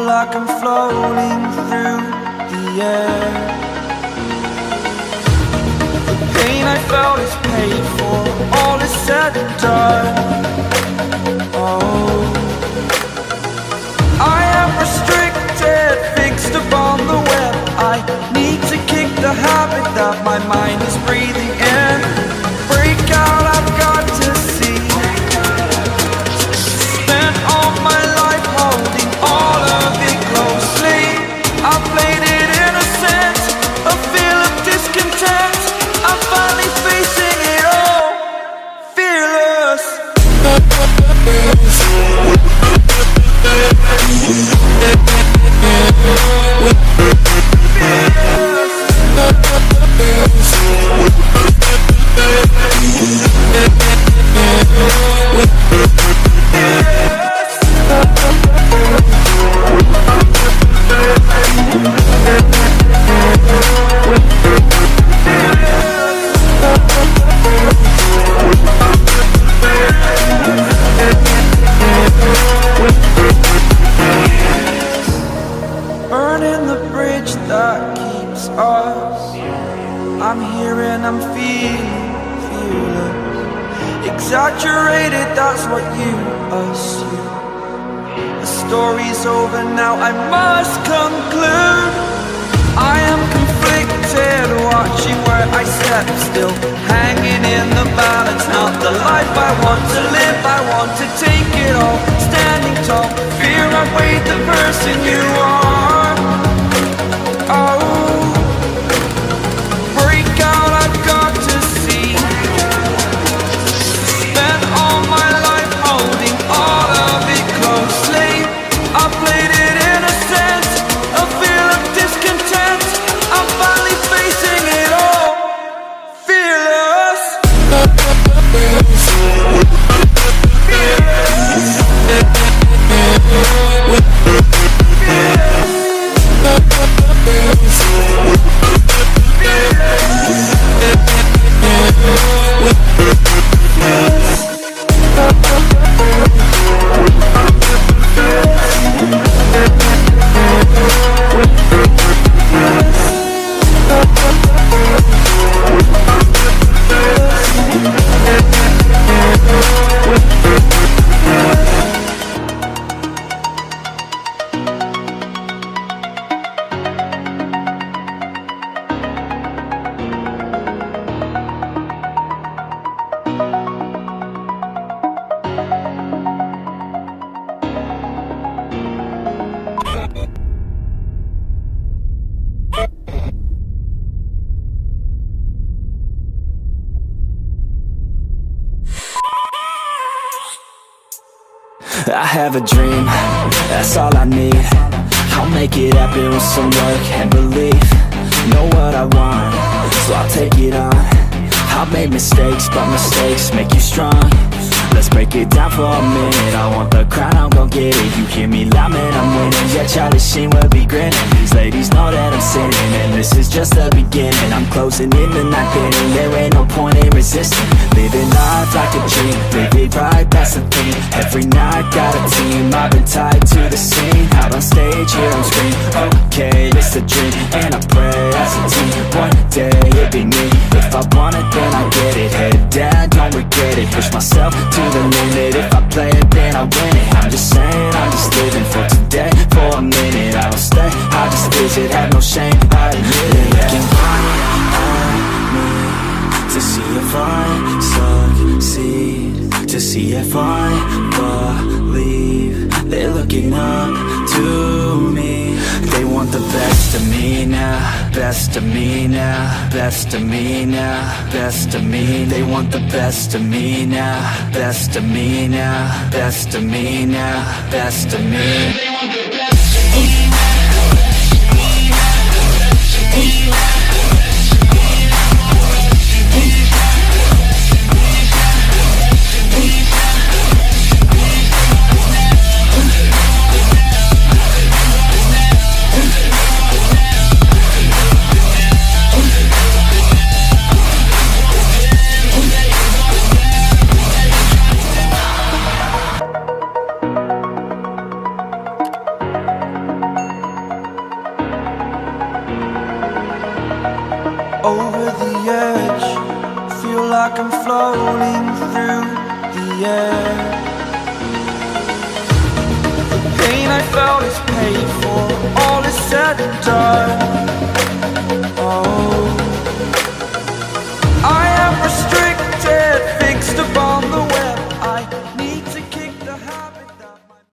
like I'm floating through the air. The pain I felt is paid for, all is said and done. Oh, I am restricted, fixed upon the web. I need to kick the habit that my mind is breathing in. Break out, I've got to see. Spent all my life holding all of it closely. I played it innocent, a feel of discontent. I'm finally facing it all, fearless. Burning the bridge that keeps us. I'm here and I'm feeling fearless. Exaggerated, that's what you assume. The story's over now, I must conclude. I am conflicted, watching where I step still, hanging in the balance. Not the life I want to live, I want to take it all. Standing tall, fear I weighed the person you are. Oh, break out, I've got to see. Spent all my life holding all of it closely. I played it innocent, a feel of discontent. I'm finally facing it all, fearless. I have a dream, that's all I need. I'll make it happen with some work and belief. Know what I want, so I'll take it on. I've made mistakes, but mistakes make you strong. Let's break it down for a minute. I want the crown, I'm gon' get it. You hear me loud, man, I'm winning. Yeah, Charlie Sheen will be grinning. These ladies know that I'm sinning, and this is just the beginning. I'm closing in the night inning. There ain't no point in resisting. Living life like a dream, live it right, that's the thing. Every night got a team, I've been tied to the scene. Out on stage, here on screen. Okay, it's a dream, and I pray as a team. One day it'll be me. If I want it, then I get it. Head down, don't regret it. Push myself to the limit. If I play it, then I win it. I'm just saying, I'm just living for today. For a minute, I don't stay, I just visit. Have no shame, I admit it. Looking right at me to see if I succeed, to see if I believe. They're looking up to me. They want the best of me now, best of me now, best of me now, best of me. They want the best of me now, best of me now, best of me now, best of me. They want the best of me. like I'm floating through the air. The pain I felt is paid for, all is said and done.